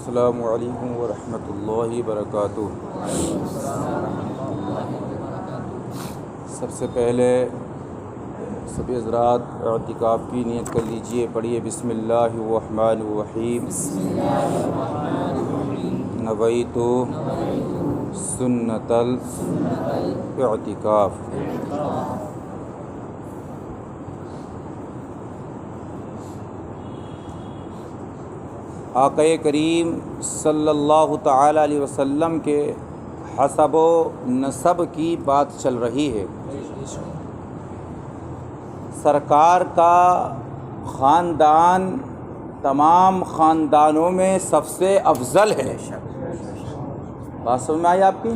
السلام علیکم ورحمۃ اللہ وبرکاتہ۔ سب سے پہلے سبھی حضرات اعتکاف کی نیت کر لیجئے، پڑھیے بسم اللہ الرحمن الرحیم۔ نویت سنت الاعتکاف۔ آقا کریم صلی اللہ تعالی علیہ وسلم کے حسب و نسب کی بات چل رہی ہے۔ سرکار کا خاندان تمام خاندانوں میں سب سے افضل ہے۔ بات سمجھ میں آئی آپ کی؟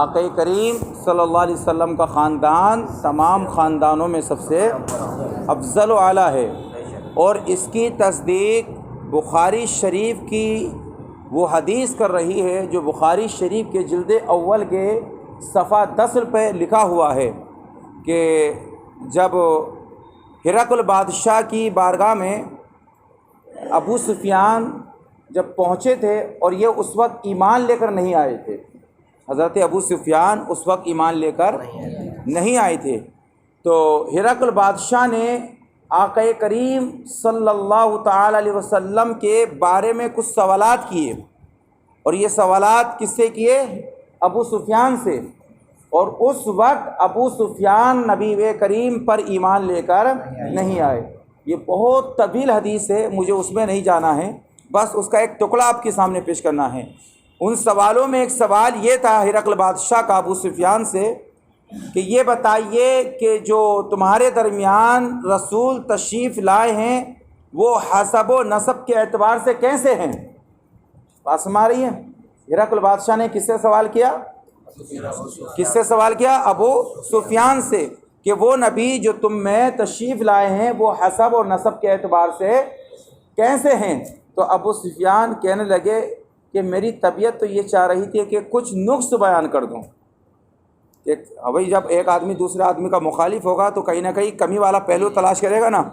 آقا کریم صلی اللہ علیہ وسلم کا خاندان تمام خاندانوں میں سب سے افضل و اعلیٰ ہے، اور اس کی تصدیق بخاری شریف کی وہ حدیث کر رہی ہے جو بخاری شریف کے جلد اول کے صفحہ 10 پہ لکھا ہوا ہے کہ جب ہرقل بادشاہ کی بارگاہ میں ابو سفیان جب پہنچے تھے، اور یہ اس وقت ایمان لے کر نہیں آئے تھے، حضرت ابو سفیان اس وقت ایمان لے کر نہیں آئے تھے، تو ہرقل بادشاہ نے آقا کریم صلی اللہ تعالی علیہ وسلم کے بارے میں کچھ سوالات کیے، اور یہ سوالات کس سے کیے؟ ابو سفیان سے، اور اس وقت ابو سفیان نبی کریم پر ایمان لے کر نہیں آئے۔ یہ بہت طویل حدیث ہے، مجھے اس میں نہیں جانا ہے، بس اس کا ایک ٹکڑا آپ کے سامنے پیش کرنا ہے۔ ان سوالوں میں ایک سوال یہ تھا ہرقل بادشاہ کا ابو سفیان سے کہ یہ بتائیے کہ جو تمہارے درمیان رسول تشریف لائے ہیں وہ حسب و نسب کے اعتبار سے کیسے ہیں؟ بات سمجھ رہی ہے؟ ہرقل بادشاہ نے کس سے سوال کیا؟ کس سے سوال کیا؟ ابو سفیان سے، کہ وہ نبی جو تم میں تشریف لائے ہیں وہ حسب اور نسب کے اعتبار سے کیسے ہیں؟ تو ابو سفیان کہنے لگے کہ میری طبیعت تو یہ چاہ رہی تھی کہ کچھ نقص بیان کر دوں۔ بھائی جب ایک آدمی دوسرے آدمی کا مخالف ہوگا تو کہیں نہ کہیں کمی والا پہلو تلاش کرے گا نا۔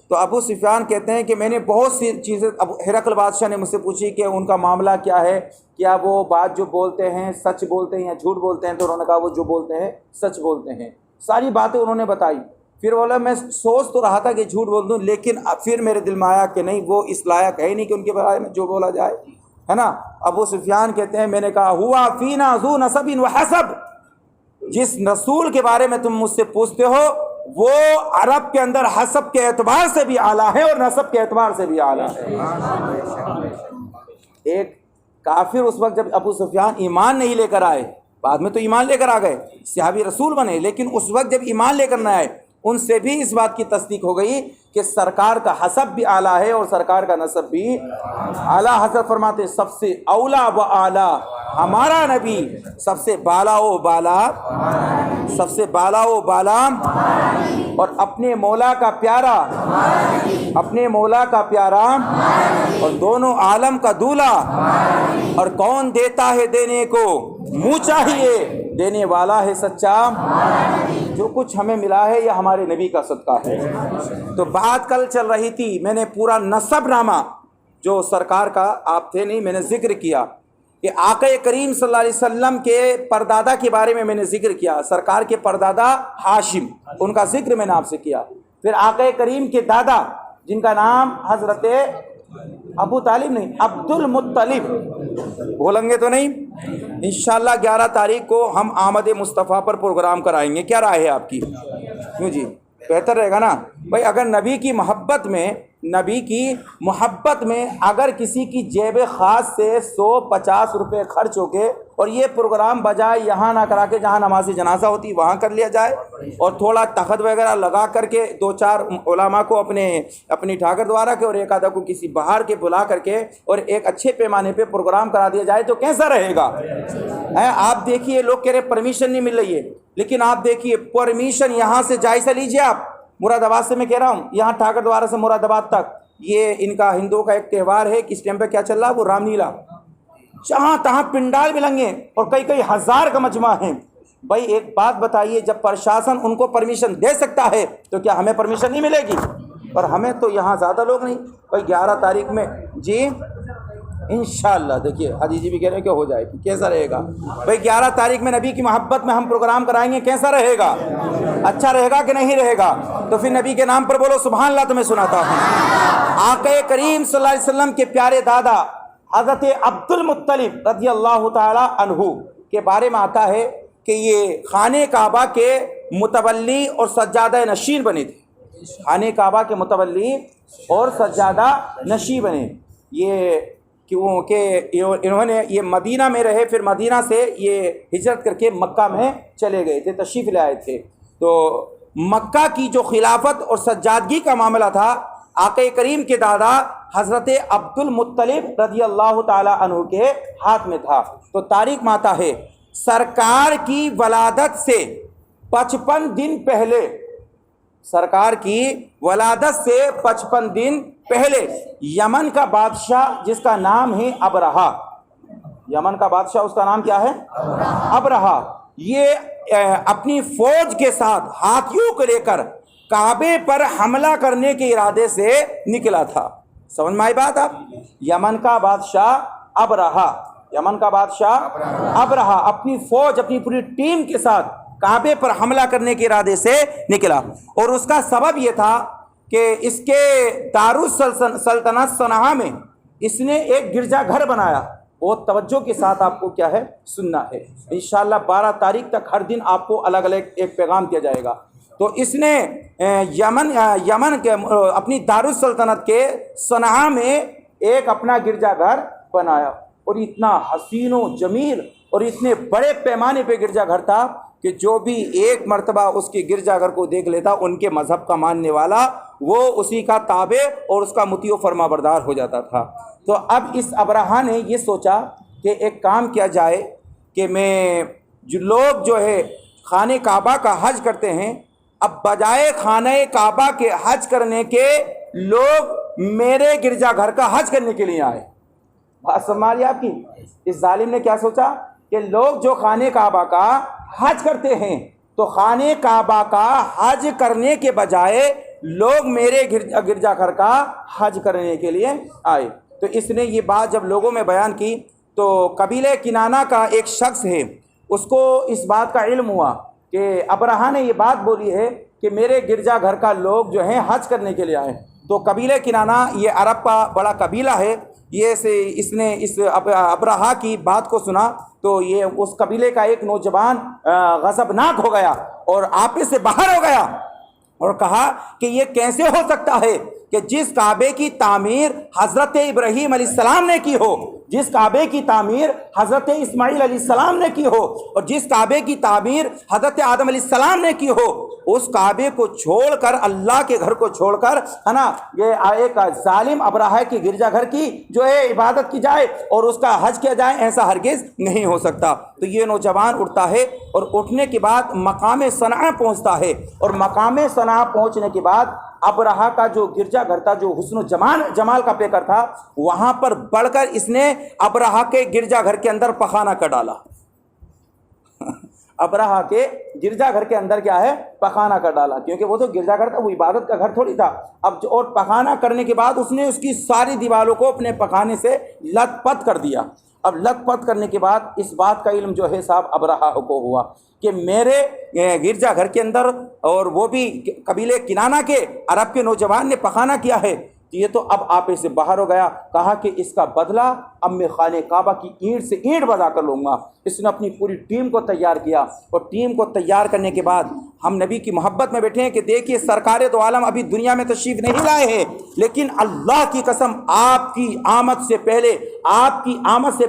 تو ابو سفیان کہتے ہیں کہ میں نے بہت سی چیزیں ہرقل بادشاہ نے مجھ سے پوچھی کہ ان کا معاملہ کیا ہے، کیا وہ بات جو بولتے ہیں سچ بولتے ہیں یا جھوٹ بولتے ہیں؟ تو انہوں نے کہا وہ جو بولتے ہیں سچ بولتے ہیں۔ ساری باتیں انہوں نے بتائی۔ پھر بولا میں سوچ تو رہا تھا کہ جھوٹ بول دوں، لیکن پھر میرے دل میں آیا کہ نہیں، وہ اس لائق ہے ہی نہیں کہ ان کے بارے میں جو بولا جائے، ہے نا۔ ابو سفیان کہتے ہیں میں نے کہا ہوا فینا ذو نسب و حسب، جس رسول کے بارے میں تم مجھ سے پوچھتے ہو وہ عرب کے اندر حسب کے اعتبار سے بھی اعلیٰ ہے اور نسب کے اعتبار سے بھی اعلیٰ ہے۔ ایک کافر اس وقت جب ابو سفیان ایمان نہیں لے کر آئے، بعد میں تو ایمان لے کر آ گئے، صحابی رسول بنے، لیکن اس وقت جب ایمان لے کر نہ آئے ان سے بھی اس بات کی تصدیق ہو گئی کہ سرکار کا حسب بھی اعلیٰ ہے اور سرکار کا نسب بھی اعلیٰ۔ حضرت فرماتے سب سے اولا و اعلیٰ ہمارا نبی، سب سے بالا و بالا، سب سے بالا و بالا، اور اپنے مولا کا پیارا، اپنے مولا کا پیارا، اور دونوں عالم کا دولہ، اور کون دیتا ہے دینے کو منہ چاہیے، دینے والا ہے سچا۔ جو کچھ ہمیں ملا ہے یہ ہمارے نبی کا صدقہ ہے۔ تو بات کل چل رہی تھی، میں نے پورا نسب نامہ جو سرکار کا آپ تھے نہیں، میں نے ذکر کیا کہ آقا کریم صلی اللہ علیہ وسلم کے پردادا کے بارے میں نے ذکر کیا۔ سرکار کے پردادا ہاشم، ان کا ذکر میں نے آپ سے کیا۔ پھر آقا کریم کے دادا جن کا نام حضرت ابو طالب نہیں، عبد المطلب، بولیں گے تو نہیں؟ انشاءاللہ 11 تاریخ کو ہم آمد مصطفیٰ پر پروگرام کرائیں گے، کیا رائے ہے آپ کی؟ کیوں جی؟ بہتر رہے گا نا بھائی۔ اگر نبی کی محبت میں اگر کسی کی جیب خاص سے 150 روپے خرچ ہو کے، اور یہ پروگرام بجائے یہاں نہ کرا کے جہاں نماز جنازہ ہوتی وہاں کر لیا جائے، اور تھوڑا تخت وغیرہ لگا کر کے 2-4 علماء کو اپنی ٹھاکر دوارا کے اور ایک آدھا کو کسی باہر کے بلا کر کے اور ایک اچھے پیمانے پہ پروگرام کرا دیا جائے تو کیسا رہے گا؟ آپ دیکھیے لوگ کہہ رہے پرمیشن نہیں مل رہی ہے، لیکن آپ دیکھیے پرمیشن یہاں سے جائزہ لیجیے آپ، مراد آباد سے میں کہہ رہا ہوں، یہاں ٹھاکر دوارا سے مراد آباد تک، یہ ان کا ہندوؤں کا ایک تہوار ہے، کس ٹائم پہ کیا چل رہا ہے وہ رام لیلا، جہاں تہاں پنڈال ملیں گے اور کئی ہزار کا مجمع ہے۔ بھائی ایک بات بتائیے، جب پرشاسن ان کو پرمیشن دے سکتا ہے تو کیا ہمیں پرمیشن نہیں ملے گی؟ اور ہمیں تو یہاں زیادہ لوگ نہیں۔ بھائی 11 تاریخ میں جی انشاءاللہ دیکھیے حاجی جی بھی کہہ رہے ہیں کہ ہو جائے گی. کیسا رہے گا بھائی؟ 11 تاریخ میں نبی کی محبت میں ہم پروگرام کرائیں گے. کیسا رہے گا؟ اچھا رہے گا کہ نہیں رہے گا؟ تو پھر نبی کے نام پر بولو سبحان اللہ. تمہیں سناتا ہوں آقا کریم صلی اللہ علیہ وسلم کے پیارے دادا حضرت عبد المطلب رضی اللہ تعالی عنہ کے بارے میں آتا ہے کہ یہ خانہ کعبہ کے متولی اور سجادہ نشین بنے تھے. خانہ کعبہ کے متولی اور سجادہ نشین بنے. یہ کیونکہ انہوں نے یہ مدینہ میں رہے، پھر مدینہ سے یہ ہجرت کر کے مکہ میں چلے گئے تھے، تشریف لے آئے تھے. تو مکہ کی جو خلافت اور سجادگی کا معاملہ تھا آقا کریم کے دادا حضرت عبد المطلب رضی اللہ تعالی عنہ کے ہاتھ میں تھا. تو تاریخ میں آتا ہے سرکار کی ولادت سے 55 دن پہلے، سرکار کی ولادت سے 55 دن پہلے یمن کا بادشاہ جس کا نام ہے ابرہا، یمن کا بادشاہ اس کا نام کیا ہے؟ ابرہا. یہ اپنی فوج کے ساتھ ہاتھیوں کو لے کر کعبے پر حملہ کرنے کے ارادے سے نکلا تھا. سمجھ میں آئی بات؟ آپ یمن کا بادشاہ ابرہا، یمن کا بادشاہ ابرہا اپنی فوج اپنی پوری ٹیم کے ساتھ کعبے پر حملہ کرنے کے ارادے سے نکلا. اور اس کا سبب یہ تھا کہ اس کے دارالسلطنت صنعاء میں اس نے ایک گرجا گھر بنایا. بہت توجہ کے ساتھ آپ کو کیا ہے سننا ہے. انشاءاللہ 12 تاریخ تک ہر دن آپ کو الگ الگ ایک پیغام دیا جائے گا. تو اس نے یمن کے اپنی دارالسلطنت کے صنعاء میں ایک اپنا گرجا گھر بنایا. اور اتنا حسین و جمیل اور اتنے بڑے پیمانے پہ گرجا گھر تھا کہ جو بھی ایک مرتبہ اس کے گرجا گھر کو دیکھ لیتا ان کے مذہب کا ماننے والا وہ اسی کا تابع اور اس کا مطیع و فرما بردار ہو جاتا تھا. تو اب اس ابرہا نے یہ سوچا کہ ایک کام کیا جائے کہ میں جو لوگ جو ہے خانہ کعبہ کا حج کرتے ہیں، اب بجائے خانہ کعبہ کے حج کرنے کے لوگ میرے گرجا گھر کا حج کرنے کے لیے آئے. بات سمجھ آپ کی؟ اس ظالم نے کیا سوچا کہ لوگ جو خانہ کعبہ کا حج کرتے ہیں تو خانہ کعبہ کا حج کرنے کے بجائے لوگ میرے گرجا گھر کا حج کرنے کے لیے آئے. تو اس نے یہ بات جب لوگوں میں بیان کی تو قبیلہ کنانہ کا ایک شخص ہے اس کو اس بات کا علم ہوا کہ ابرہا نے یہ بات بولی ہے کہ میرے گرجا گھر کا لوگ جو ہیں حج کرنے کے لیے آئے. تو قبیلہ کنانہ یہ عرب کا بڑا قبیلہ ہے. یہ سے اس نے اس ابرہا کی بات کو سنا تو یہ اس قبیلے کا ایک نوجوان غضبناک ہو گیا اور آپے سے باہر ہو گیا اور کہا کہ یہ کیسے ہو سکتا ہے کہ جس کعبے کی تعمیر حضرت ابراہیم علیہ السلام نے کی ہو، جس کعبے کی تعمیر حضرت اسماعیل علیہ السلام نے کی ہو اور جس کعبے کی تعمیر حضرت آدم علیہ السلام نے کی ہو، اس کعبے کو چھوڑ کر اللہ کے گھر کو چھوڑ کر ہے نا یہ ایک ظالم ابرہا کی گرجا گھر کی جو ہے عبادت کی جائے اور اس کا حج کیا جائے، ایسا ہرگز نہیں ہو سکتا. تو یہ نوجوان اٹھتا ہے اور اٹھنے کے بعد مقام صنعاء پہنچتا ہے اور مقام صنعاء پہنچنے کے بعد ابرہا کا جو گرجا گھر تھا جو حسن و جمال کا پیکر تھا وہاں پر بڑھ کر اس نے ابرہا کے گرجا گھر کے اندر پخانہ کر ڈالا. ابرہا کے گرجا گھر کے اندر کیا ہے پخانہ کر ڈالا کیونکہ وہ تو گرجا گھر تھا، وہ عبادت کا گھر تھوڑی تھا. اب اور پخانہ کرنے کے بعد اس نے اس کی ساری دیواروں کو اپنے پخانے سے لت پت کر دیا. اب لت پت کرنے کے بعد اس بات کا علم جو ہے صاحب ابرہا کو ہوا کہ میرے گرجا گھر کے اندر اور وہ بھی قبیلے کنانہ کے عرب کے نوجوان نے پخانہ کیا ہے، یہ تو اب آپے سے باہر ہو گیا. کہا کہ اس کا بدلہ اب میں خانہ کعبہ کی اینٹ سے اینٹ بجا کر لوں گا. اس نے اپنی پوری ٹیم کو تیار کیا اور ٹیم کو تیار کرنے کے بعد ہم نبی کی محبت میں بیٹھے ہیں کہ دیکھیے سرکار دو عالم ابھی دنیا میں تشریف نہیں لائے ہیں لیکن اللہ کی قسم آپ کی آمد سے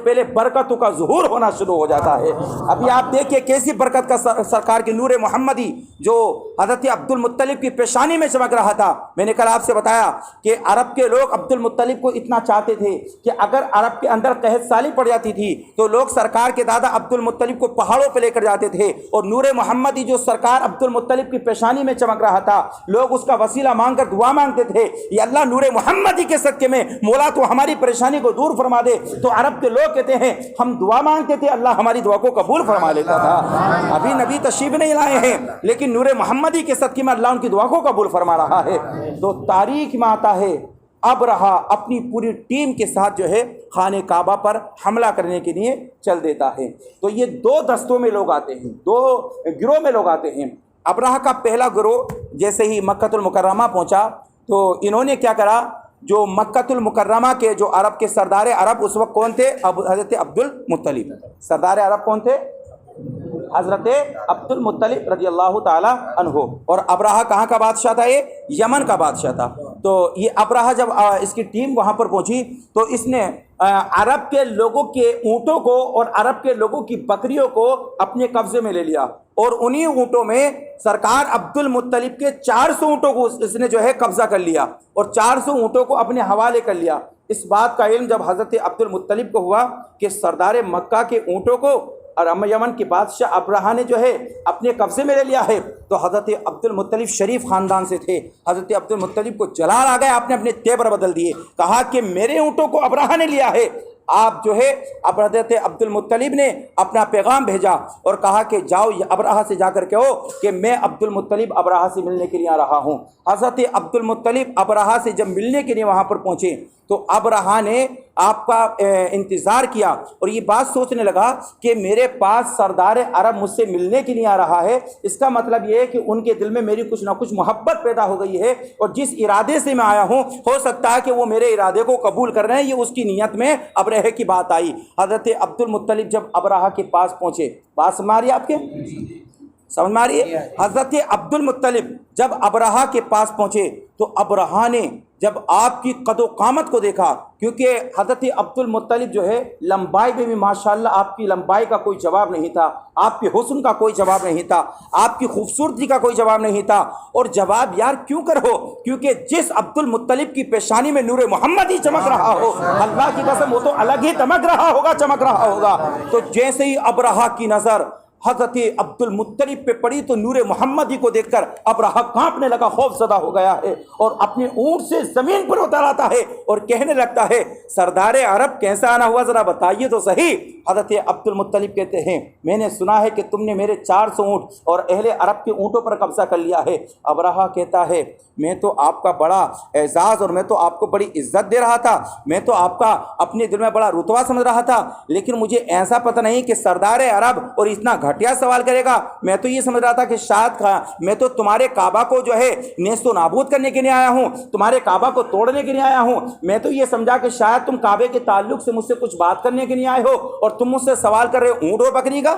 پہلے برکتوں کا ظہور ہونا شروع ہو جاتا ہے. ابھی آپ دیکھیے کیسی برکت کا سرکار کے نور محمدی جو حضرت عبد المطلب کی پیشانی میں چمک رہا تھا. میں نے کل آپ سے بتایا کہ عرب کے لوگ عبد المطلب کو اتنا چاہتے تھے کہ اگر عرب کے اندر قحط سالی پڑ جاتی تھی تو لوگ سرکار کے دادا عبد المطلب کو پہاڑوں پہ لے کر جاتے تھے اور نور محمدی جو سرکار عبد المطلب کی پیشانی میں چمک رہا تھا لوگ اس کا وسیلہ مانگ کر دعا مانگتے تھے یا اللہ نور محمدی کے صدقے میں مولا تو ہماری پریشانی کو دور فرما دے. تو عرب کے لوگ کہتے ہیں ہم دعا مانگتے تھے اللہ ہماری دعا کو قبول فرما لیتا تھا. ابھی نبی تشریف نہیں لائے ہیں لیکن نور محمدی کے صدقے میں اللہ ان کی دعا کو قبول فرما رہا ہے. تو تاریخ میں آتا ہے ابرہا اپنی پوری ٹیم کے ساتھ جو ہے خانہ کعبہ پر حملہ کرنے کے لیے چل دیتا ہے۔ تو یہ دو دستوں میں لوگ آتے ہیں، دو گروہ میں لوگ آتے ہیں۔ ابرہا کا پہلا گروہ جیسے ہی مکۃ المکرمہ پہنچا تو انہوں نے کیا کرا، جو مکۃ المکرمہ کے جو عرب کے سردار عرب اس وقت کون تھے؟ حضرت عبد المطلب۔ سردار عرب کون تھے؟ حضرت عبد المطلب رضی اللہ تعالی عنہ۔ اور ابرہا کہاں کا بادشاہ تھا؟ یہ یمن کا بادشاہ تھا۔ تو یہ ابرہا جب اس کی ٹیم وہاں پر پہنچی تو اس نے عرب کے لوگوں کے اونٹوں کو اور عرب کے لوگوں کی بکریوں کو اپنے قبضے میں لے لیا، اور انہی اونٹوں میں سرکار عبد المطلب کے 400 اونٹوں کو اس نے جو ہے قبضہ کر لیا اور 400 اونٹوں کو اپنے حوالے کر لیا۔ اس بات کا علم جب حضرت عبد المطلب کو ہوا کہ سردار مکہ کے اونٹوں کو اور یمن کے بادشاہ ابرہا نے جو ہے اپنے قبضے میں لے لیا ہے، تو حضرت عبد المطلب شریف خاندان سے تھے۔ حضرت عبد المطلب کو جلال آ گیا، آپ نے اپنے تیبر بدل دیے، کہا کہ میرے اونٹوں کو ابرہا نے لیا ہے۔ آپ جو ہے اب حضرت عبد المطلب نے اپنا پیغام بھیجا اور کہا کہ جاؤ ابرہا سے جا کر کہو کہ میں عبد المطلب ابرہا سے ملنے کے لیے آ رہا ہوں۔ حضرت عبد المطلب ابرہا سے جب ملنے کے لیے وہاں پر پہنچے تو ابرہا نے آپ کا انتظار کیا اور یہ بات سوچنے لگا کہ میرے پاس سردار عرب مجھ سے ملنے کے لیے آ رہا ہے، اس کا مطلب یہ ہے کہ ان کے دل میں میری کچھ نہ کچھ محبت پیدا ہو گئی ہے، اور جس ارادے سے میں آیا ہوں ہو سکتا ہے کہ وہ میرے ارادے کو قبول کر رہے ہیں، یہ اس کی نیت میں ابرہے کی بات آئی۔ حضرت عبد المطلب جب ابرہا کے پاس پہنچے، بات سمجھ آ رہی ہے آپ کے؟ سمجھ میں آ رہی ہے؟ حضرت عبد المطلب جب ابرہا کے پاس پہنچے تو ابرہا نے جب آپ کی قد و قامت کو دیکھا، کیونکہ حضرت عبد المطلب جو ہے لمبائی میں بھی ماشاءاللہ آپ کی لمبائی کا کوئی جواب نہیں تھا، آپ کے حسن کا کوئی جواب نہیں تھا، آپ کی خوبصورتی کا کوئی جواب نہیں تھا، اور جواب یار کیوں کر ہو، کیونکہ جس عبد المطلب کی پیشانی میں نور محمد ہی چمک رہا ہو، اللہ کی قسم وہ تو الگ ہی چمک رہا ہوگا۔ تو جیسے ہی ابرہا کی نظر حضرت عبد المطلب پہ پڑی تو نور محمدی کو دیکھ کر ابرہا کانپنے لگا، خوف زدہ ہو گیا ہے اور اپنے اونٹ سے زمین پر اتر آتا ہے اور کہنے لگتا ہے سردار عرب کیسا آنا ہوا، ذرا بتائیے تو صحیح۔ حضرت عبد المطلب کہتے ہیں میں نے سنا ہے کہ تم نے میرے 400 اونٹ اور اہل عرب کے اونٹوں پر قبضہ کر لیا ہے۔ ابرہا کہتا ہے میں تو آپ کا بڑا اعزاز اور میں تو آپ کو بڑی عزت دے رہا تھا، میں تو آپ کا اپنے دل میں بڑا رتبہ سمجھ رہا تھا، لیکن مجھے ایسا پتہ نہیں کہ سردار عرب اور اتنا گھٹیا سوال کرے گا۔ میں تو یہ سمجھ رہا تھا کہ شاید میں تو تمہارے کعبہ کو جو ہے نیست و نابود کرنے کے لیے آیا ہوں، تمہارے کعبہ کو توڑنے کے لیے آیا ہوں۔ میں تو یہ سمجھا کہ شاید تم کعبے کے تعلق سے مجھ سے کچھ بات کرنے کے لیے آئے ہو اور تم مجھ سے سوال کر رہے ہو اونٹ اور بکری کا۔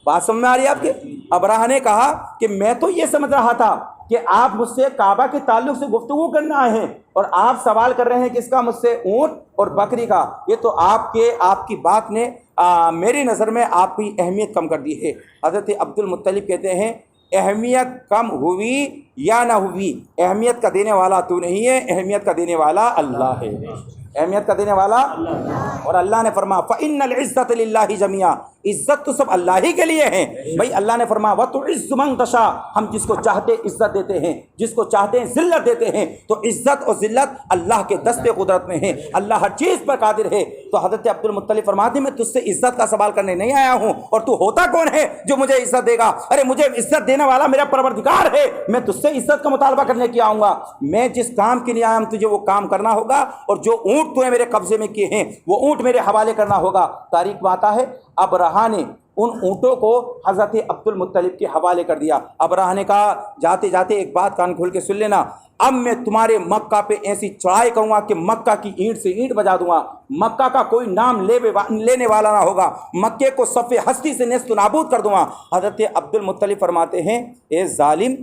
بات سمجھ میں آ رہی ہے آپ کے؟ ابرہا نے کہا کہ میں تو یہ سمجھ رہا تھا کہ آپ مجھ سے کعبہ کے تعلق سے گفتگو کرنے آئے ہیں اور آپ سوال کر رہے ہیں کس کا؟ مجھ سے اونٹ اور بکری کا۔ یہ تو آپ کی بات نے میری نظر میں آپ کی اہمیت کم کر دی ہے۔ حضرت عبد المطلب کہتے ہیں اہمیت کم ہوئی یا نہ ہوئی، اہمیت کا دینے والا تو نہیں ہے، اہمیت کا دینے والا اللہ ہے، اہمیت کا دینے والا۔ اور اللہ نے فرمایا فَإِنَّ الْعِزَّةَ لِلَّهِ جَمِيعًا، عزت تو سب اللہ ہی کے لیے ہیں بھائی۔ اللہ نے فرمایا وَتُعِزُّ مَن تَشَاءُ، ہم جس کو چاہتے عزت دیتے ہیں، جس کو چاہتے ہیں ذلت دیتے ہیں۔ تو عزت اور ذلت اللہ کے دست قدرت میں ہیں، اللہ ہر چیز پر قادر ہے۔ تو حضرت عبد المطلب فرماتے ہیں میں تجھ سے عزت کا سوال کرنے نہیں آیا ہوں، اور تو ہوتا کون ہے جو مجھے عزت دے گا؟ ارے مجھے عزت دینے والا میرا پروردگار ہے، میں تجھ سے عزت کا مطالبہ کرنے کی آؤں گا۔ میں جس کام کے لیے آیا ہوں تجھے وہ کام کرنا ہوگا، اور جو اونٹ تو نے میرے قبضے میں کیے ہیں وہ اونٹ میرے حوالے کرنا ہوگا۔ تاریخ میں آتا ہے ابرہا نے ان اونٹوں کو حضرت عبد المطلب کے حوالے کر دیا۔ ابرہا نے کہا جاتے جاتے ایک بات کان کھول کے سن لینا، اب میں تمہارے مکہ پہ ایسی چڑھائی کروں گا کہ مکہ کی اینٹ سے اینٹ بجا دوں گا، مکہ کا کوئی نام لینے والا نہ ہوگا، مکے کو صف ہستی سے نیست و نابود کر دوں گا۔ حضرت عبد المطلب فرماتے ہیں اے ظالم،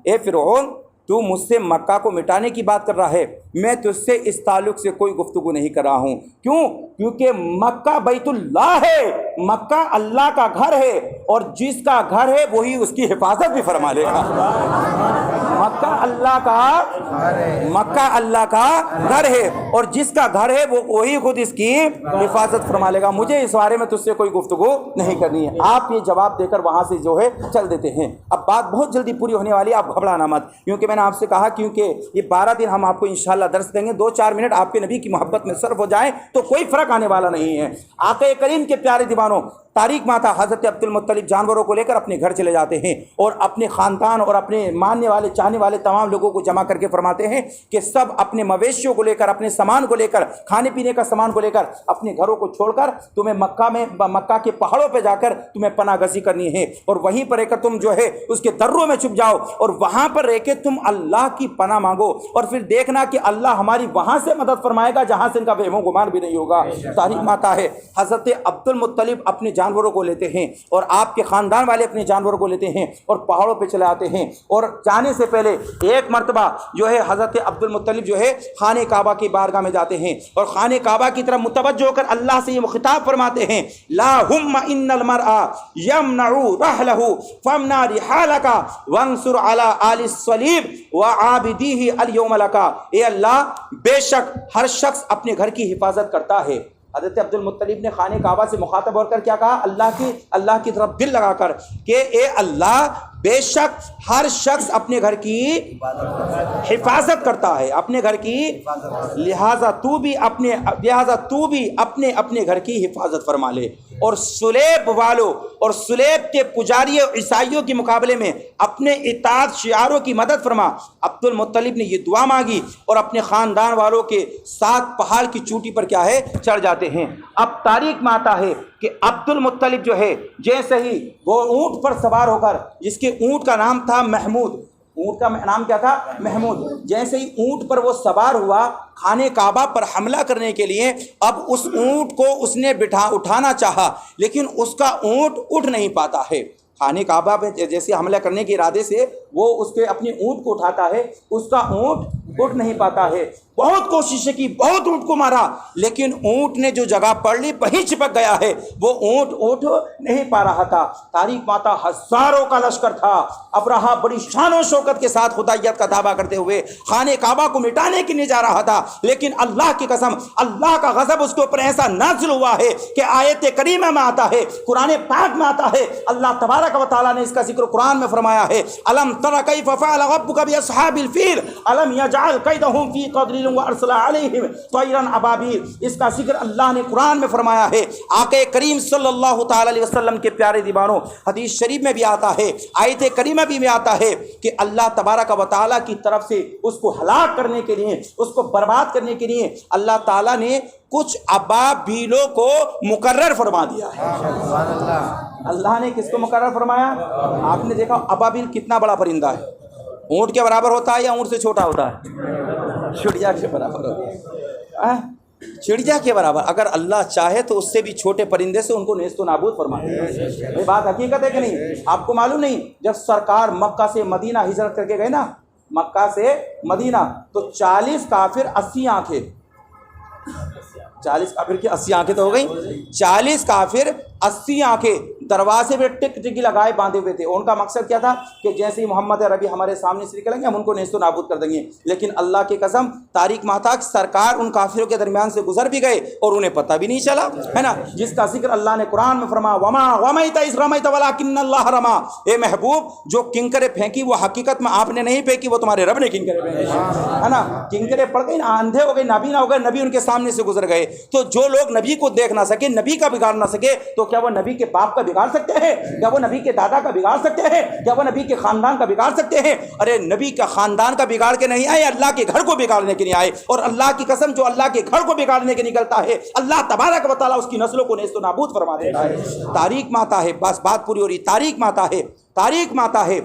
اے فرعون، تو مجھ سے مکہ کو مٹانے کی بات کر رہا ہے، میں تجھ سے اس تعلق سے کوئی گفتگو نہیں کر رہا ہوں۔ کیوں؟ کیونکہ مکہ بیت اللہ ہے، مکہ اللہ کا گھر ہے، اور جس کا گھر ہے وہی اس کی حفاظت بھی فرما لے گا۔ مکہ اللہ کا گھر ہے، اور جس کا گھر ہے وہی خود اس کی حفاظت فرما لے گا۔ مجھے اس بارے میں تجھ سے کوئی گفتگو نہیں کرنی ہے۔ آپ یہ جواب دے کر وہاں سے جو ہے چل دیتے ہیں۔ اب بات بہت جلدی پوری ہونے والی ہے، آپ گھبرانا مت، کیونکہ میں نے آپ سے کہا کیونکہ یہ 12 دن ہم آپ کو انشاءاللہ درس دیں گے، 2-4 منٹ آپ کے نبی کی محبت میں صرف ہو جائیں تو کوئی فرق آنے والا نہیں ہے۔ آقا کریم کے پیارے دیوانوں، تاریخ میں آتا حضرت عبد المطلب جانوروں کو لے کر اپنے گھر چلے جاتے ہیں، اور اپنے خاندان اور اپنے ماننے والے چاہنے والے تمام لوگ لوگوں کو جمع کر کے فرماتے ہیں کہ سب اپنے مویشیوں کو لے کر, اپنے سامان کو لے کر, کھانے پینے کا سامان کو لے کر اپنے گھروں کو چھوڑ کر تمہیں مکہ کے پہاڑوں پہ جا کر تمہیں پناہ گزی کرنی ہے, اور وہیں پر رہ کر تم جو ہے اس کے دروں میں چھپ جاؤ اور وہاں پر رہ کے تم اللہ کی پناہ مانگو, اور پھر دیکھنا کہ اللہ ہماری وہاں سے مدد فرمائے گا جہاں سے ان کا وہم و گمان بھی نہیں ہوگا. تاریخ میں آتا ہے حضرت عبد المطلب اپنے جانوروں کو لیتے ہیں اور آپ کے خاندان والے اپنے جانوروں کو لیتے ہیں اور پہاڑوں پہ چلے آتے ہیں, اور جانے سے پہلے ایک مرتبہ جو ہے حضرت عبد المطلب جو ہے خانہ کعبہ کی بارگاہ میں جاتے ہیں اور خانہ کعبہ کی طرف متوجہ ہو کر اللہ سے یہ خطاب فرماتے ہیں, لاہم ان المرء یمنع رحلہ فامنع رحالک وانصر علی آل الصلیب وعابدیہ اليوم لک. اے اللہ, بے شک ہر شخص اپنے گھر کی حفاظت کرتا ہے. حضرت عبد المطلب نے خانہ کعبہ سے مخاطب ہو کر کیا کہا, اللہ کی طرف دل لگا کر کہ اے اللہ, بے شک ہر شخص اپنے گھر کی حفاظت کرتا ہے, اپنے گھر کی, لہذا تو بھی اپنے گھر کی حفاظت فرما لے. اور سلیب والوں اور سلیب کے پجاری عیسائیوں کے مقابلے میں اپنے اطاعت شعاروں کی مدد فرما. عبد المطلب نے یہ دعا مانگی اور اپنے خاندان والوں کے ساتھ پہاڑ کی چوٹی پر کیا ہے, چڑھ جاتے ہیں. اب تاریخ میں آتا ہے کہ عبد المطلب جو ہے جیسے ہی وہ اونٹ پر سوار ہو کر, جس کے اونٹ کا نام تھا محمود, اونٹ کا نام کیا تھا, محمود, جیسے ہی اونٹ پر وہ سوار ہوا خانہ کعبہ پر حملہ کرنے کے لیے, اب اس اونٹ کو اس نے اٹھانا چاہا لیکن اس کا اونٹ اٹھ نہیں پاتا ہے. خانہ کعبہ پہ جیسے حملہ کرنے کے ارادے سے وہ اس کے اپنے اونٹ کو اٹھاتا ہے, اس کا اونٹ اٹھ نہیں پاتا ہے. بہت کوششیں کی, بہت اونٹ کو مارا, لیکن اونٹ نے جو جگہ پڑ لی وہیں چپک گیا ہے, وہ اونٹ اٹھ نہیں پا رہا تھا. تاریخ ماتا ہزاروں کا لشکر تھا. ابرہا بڑی شان و شوکت کے ساتھ خدائیت کا دعویٰ کرتے ہوئے خانہ کعبہ کو مٹانے کے لیے جا رہا تھا, لیکن اللہ کی قسم اللہ کا غضب اس کے اوپر ایسا نازل ہوا ہے کہ آیت کریمہ میں آتا ہے, قرآن پاک میں آتا ہے, اللہ تبارک و تعالیٰ نے اس کا ذکر قرآن میں فرمایا ہے, الم تر کیف فعل ربک باصحاب الفیل الم یجعل کیدہم فی تضلیل وارسل علیہم طیرا ابابیل. اس کا ذکر اللہ نے قرآن میں فرمایا ہے. آقا کریم صلی اللہ تعالی علیہ وسلم کے پیارے دیوانوں, حدیث شریف میں بھی آتا ہے, آیت کریمہ بھی میں آتا ہے کہ اللہ تبارک و تعالیٰ کی طرف سے اس کو ہلاک کرنے کے لیے, اس کو برباد کرنے کے لیے اللہ تعالیٰ نے کچھ ابابیلوں کو مقرر فرما دیا ہے. اللہ نے کس کو مقرر فرمایا؟ آپ نے دیکھا ابابیل کتنا بڑا پرندہ ہے, اونٹ کے برابر ہوتا ہے یا اونٹ سے چھوٹا ہوتا ہے؟ چڑیا کے برابر ہوتا ہے. چڑیا کے برابر. اگر اللہ چاہے تو اس سے بھی چھوٹے پرندے سے ان کو نیست و نابود فرما دے. یہ بات حقیقت ہے کہ نہیں؟ آپ کو معلوم نہیں, جب سرکار مکہ سے مدینہ ہجرت کر کے گئے نا, مکہ سے مدینہ, تو 40 کافر 80 آنکھیں, 40 کافر کی 80 آنکھیں تو ہو گئی, 40 کافر 80 آنکھیں دروازے پہ ٹک ٹکی لگائے باندھے ہوئے تھے. ان کا مقصد کیا تھا کہ جیسے ہی محمد عربی ہمارے سامنے سے نکلیں گے ہم ان کو نیست و نابود کر دیں گے. لیکن اللہ کی قسم تاریخ ماتاک سرکار ان کافروں کے درمیان سے گزر بھی گئے اور انہیں پتہ بھی نہیں چلا, ہے نا, جس کا ذکر اللہ نے قرآن میں فرمایا, وما رمیت اذ رمیت ولکن اللہ رمی. اے محبوب, جو کنکریں پھینکی وہ حقیقت میں آپ نے نہیں پھینکی, وہ تمہارے رب نے کنکریں پھینکی, ہے نا. کنکریں پڑ گئی نا, اندھے ہو گئے, نابینا ہو گئے, نبی ان کے سامنے سے گزر گئے. تو جو لوگ نبی کو دیکھ نہ سکے, نبی کا بگاڑ نہ سکے, تو کیا وہ نبی کے باپ کا بگاڑ سکتے ہیں؟ کیا وہ نبی کے دادا کا بگاڑ سکتے ہیں؟ کیا وہ نبی کے خاندان کا بگاڑ سکتے ہیں؟ ارے نبی کا خاندان کا بگاڑ کے نہیں آئے, اللہ کے گھر کو بگاڑنے کے لیے آئے. اور اللہ کی قسم جو اللہ کے گھر کو بگاڑنے کے نکلتا ہے, اللہ تبارک و تعالیٰ اس کی نسلوں کو نیست و نابود فرما دیتا ہے. تاریخ میں آتا ہے, بس بات پوری ہو رہی, تاریخ میں آتا ہے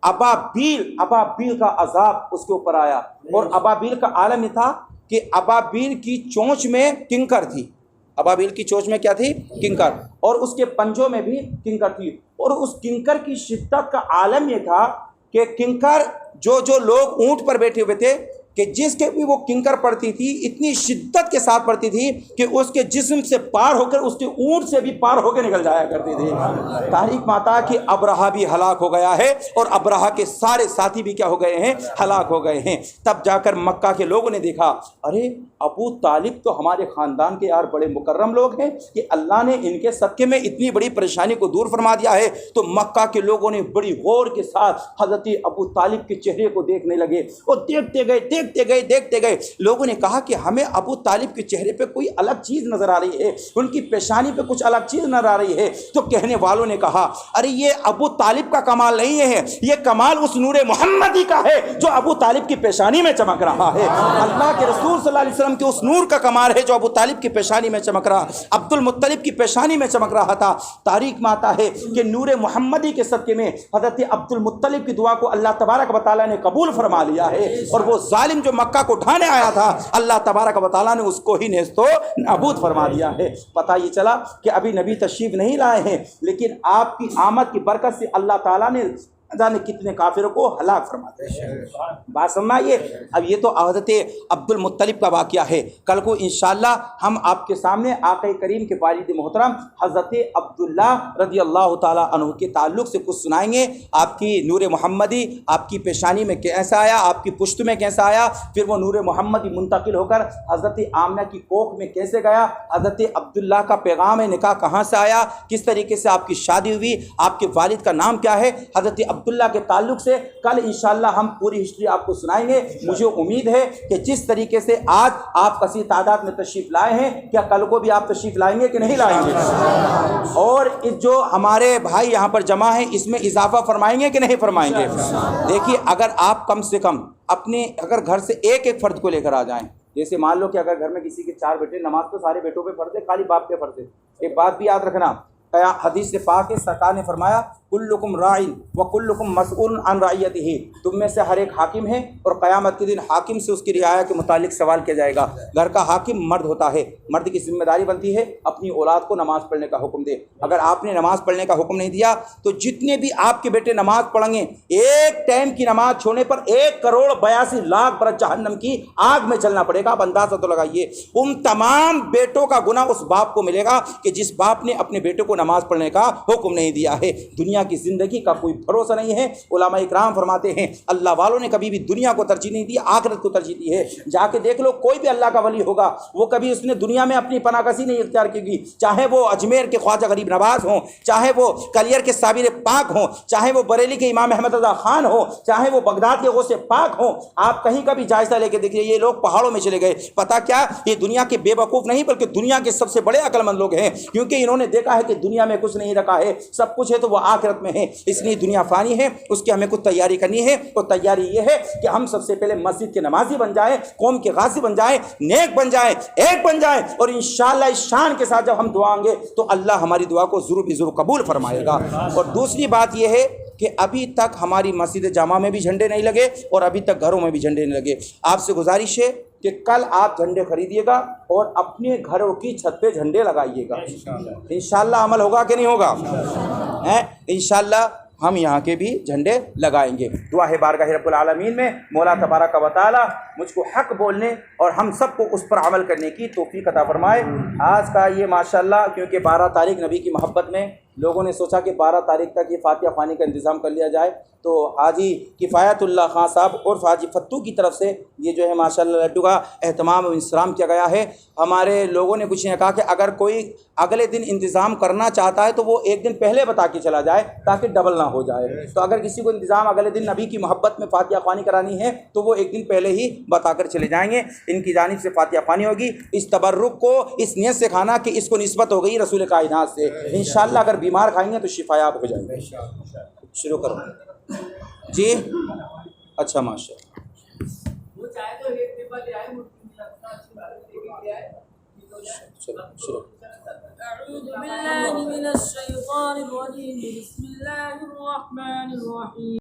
ابابیل کا عذاب اس کے اوپر آیا. اور ابابیل کا عالم یہ تھا کہ ابابیل کی چونچ میں کنکر تھی. ابابیل کی چونچ میں کیا تھی؟ کنکر. اور اس کے پنجوں میں بھی کنکر تھی. اور اس کنکر کی شدت کا عالم یہ تھا کہ کنکر جو لوگ اونٹ پر بیٹھے ہوئے تھے, کہ جس کے بھی وہ کنکر پڑتی تھی اتنی شدت کے ساتھ پڑتی تھی کہ اس کے جسم سے پار ہو کر اس کے اونٹ سے بھی پار ہو کے نکل جایا کرتی تھی. تاریخ ماتا کہ ابرہا بھی ہلاک ہو گیا ہے اور ابرہا کے سارے ساتھی بھی کیا ہو گئے ہیں؟ ہلاک ہو گئے ہیں. تب جا کر مکہ کے لوگوں نے دیکھا, ارے ابو طالب تو ہمارے خاندان کے یار بڑے مکرم لوگ ہیں کہ اللہ نے ان کے صدقے میں اتنی بڑی پریشانی کو دور فرما دیا ہے. تو مکہ کے لوگوں نے بڑی غور کے ساتھ حضرت ابو طالب کے چہرے کو دیکھنے لگے, اور دیکھتے دیکھتے گئے لوگوں نے کہا کہ ہمیں ابو طالب کے چہرے پہ کوئی الگ چیز نظر آ رہی ہے، ان کی پیشانی پہ کچھ الگ چیز نظر آ رہی ہے۔ تو کہنے والوں نے کہا ارے یہ ابو طالب کا کمال نہیں ہے، یہ کمال اس نور محمدی کا ہے جو ابو طالب کی پیشانی میں چمک رہا ہے۔ اللہ کے رسول صلی اللہ علیہ وسلم کے اس نور کا کمال ہے جو ابو طالب کی پیشانی میں چمک رہا، عبد المطلب کی پیشانی میں چمک رہا تھا۔ تاریخ میں آتا ہے کہ نور محمدی کے صدقے میں حضرت عبد المطلب کی دعا کو اللہ تبارک و تعالیٰ نے قبول فرما لیا ہے، اور وہ ظالم جو مکہ کو ڈھانے آیا تھا اللہ تبارک و تعالیٰ نے اس کو ہی نیست و نابود فرما دیا ہے۔ پتہ یہ چلا کہ ابھی نبی تشریف نہیں لائے ہیں، لیکن آپ کی آمد کی برکت سے اللہ تعالیٰ نے جانے کتنے کافروں کو ہلاک فرماتے ہیں۔ بات سمجھائیے۔ اب یہ تو حضرت عبد المطلب کا واقعہ ہے، کل کو انشاءاللہ ہم آپ کے سامنے آقا کریم کے والد محترم حضرت عبداللہ رضی اللہ تعالیٰ عنہ کے تعلق سے کچھ سنائیں گے۔ آپ کی نور محمدی آپ کی پیشانی میں کیسا آیا، آپ کی پشت میں کیسا آیا، پھر وہ نور محمدی منتقل ہو کر حضرت آمنہ کی کوکھ میں کیسے گیا، حضرت عبداللہ کا پیغام نکاح کہاں سے آیا، کس طریقے سے آپ کی شادی ہوئی، آپ کے والد کا نام کیا ہے، حضرت عبداللہ کے تعلق سے کل انشاءاللہ ہم پوری ہسٹری آپ کو سنائیں گے۔ مجھے امید ہے کہ جس طریقے سے آج آپ کثیر تعداد میں تشریف لائے ہیں، کیا کل کو بھی آپ تشریف لائیں گے کہ نہیں لائیں گے، اور جو ہمارے بھائی یہاں پر جمع ہیں اس میں اضافہ فرمائیں گے کہ نہیں فرمائیں گے۔ دیکھیے اگر آپ کم سے کم اپنے اگر گھر سے ایک فرد کو لے کر آ جائیں، جیسے مان لو کہ اگر گھر میں کسی کے 4 بیٹے، نماز تو سارے بیٹوں پہ فرض ہے، خالی باپ پہ فرض ہے۔ ایک بات بھی یاد رکھنا، حدیث پاک سرکار نے فرمایا کلکم راعٍ وکلکم مسئول عن رعیتہ، تم میں سے ہر ایک حاکم ہے اور قیامت کے دن حاکم سے اس کی رعایا کے متعلق سوال کیا جائے گا۔ گھر کا حاکم مرد ہوتا ہے، مرد کی ذمہ داری بنتی ہے اپنی اولاد کو نماز پڑھنے کا حکم دے۔ اگر آپ نے نماز پڑھنے کا حکم نہیں دیا تو جتنے بھی آپ کے بیٹے نماز پڑھیں گے، ایک ٹائم کی نماز چھوڑنے پر 1,82,00,000 برس جہنم کی آگ میں چلنا پڑے گا۔ آپ اندازہ تو لگائیے، ان تمام بیٹوں کا گناہ اس باپ کو ملے گا کہ جس باپ نے اپنے بیٹے کو نماز پڑھنے کا حکم نہیں دیا ہے۔ دنیا کی زندگی کا کوئی بھروسہ نہیں ہے۔ علماء اکرام فرماتے ہیں اللہ والوں نے کبھی بھی دنیا کو ترجیح نہیں دی، آخرت کو ترجیح دی ہے۔ جا کے دیکھ لو کوئی بھی اللہ کا ولی ہوگا، وہ کبھی اس نے دنیا میں اپنی پناہ گزی نہیں اختیار کی گی، چاہے وہ اجمیر کے خواجہ غریب نواز ہوں، چاہے وہ کلیر کے صابر پاک ہوں، چاہے وہ بریلی کے امام احمد رضا خان ہوں، چاہے وہ بغداد کے غوث پاک ہوں۔ آپ کہیں کا بھی جائزہ لے کے دیکھیے، یہ لوگ پہاڑوں میں چلے گئے، پتہ کیا یہ دنیا کے بے وقوف نہیں بلکہ دنیا کے سب سے بڑے عقل مند لوگ ہیں، کیونکہ انہوں نے دیکھا ہے کہ دنیا میں کچھ نہیں رکھا ہے، سب کچھ ہے تو وہ آخرت میں ہے۔ اس لیے دنیا فانی ہے، اس کی ہمیں کچھ تیاری کرنی ہے، اور تیاری یہ ہے کہ ہم سب سے پہلے مسجد کے نمازی بن جائیں، قوم کے غازی بن جائیں، نیک بن جائیں، ایک بن جائیں، اور انشاءاللہ اس شان کے ساتھ جب ہم دعائیں گے تو اللہ ہماری دعا کو ضرور بھی ضرور قبول فرمائے گا۔ اور دوسری بات یہ ہے کہ ابھی تک ہماری مسجد جامع میں بھی جھنڈے نہیں لگے اور ابھی تک گھروں میں بھی جھنڈے نہیں لگے۔ آپ سے گزارش ہے کہ کل آپ جھنڈے خریدیے گا اور اپنے گھروں کی چھت پہ جھنڈے لگائیے گا۔ انشاءاللہ عمل ہوگا کہ نہیں ہوگا؟ انشاءاللہ ہم یہاں کے بھی جھنڈے لگائیں گے۔ دعا ہے بارگاہ رب العالمین میں مولا تبارک و تعالی مجھ کو حق بولنے اور ہم سب کو اس پر عمل کرنے کی توفیق عطا فرمائے۔ آج کا یہ ماشاءاللہ کیونکہ 12 تاریخ نبی کی محبت میں لوگوں نے سوچا کہ 12 تاریخ تک یہ فاتحہ خوانی کا انتظام کر لیا جائے، تو حاجی کفایت اللہ خان صاحب اور حاجی فتو کی طرف سے یہ جو ہے ماشاءاللہ لڈو کا اہتمام و انصرام کیا گیا ہے۔ ہمارے لوگوں نے کچھ نہیں کہا کہ اگر کوئی اگلے دن انتظام کرنا چاہتا ہے تو وہ ایک دن پہلے بتا کے چلا جائے تاکہ ڈبل نہ ہو جائے۔ تو اگر کسی کو انتظام اگلے دن نبی کی محبت میں فاتحہ خوانی کرانی ہے تو وہ ایک دن پہلے ہی بتا کر چلے جائیں گے۔ ان کی جانب سے فاتحہ خوانی ہوگی، اس تبرک کو اس نیت سے کھانا کہ اس کو نسبت ہو گئی رسول کائنات سے۔ انشاءاللہ اگر بیمار کھائیں گے تو شفایاب ہو جائیں گے۔ شروع کرو جی۔ اچھا ماشاء شروع۔ أعوذ بالله من الشيطان الرجيم بسم الله الرحمن الرحيم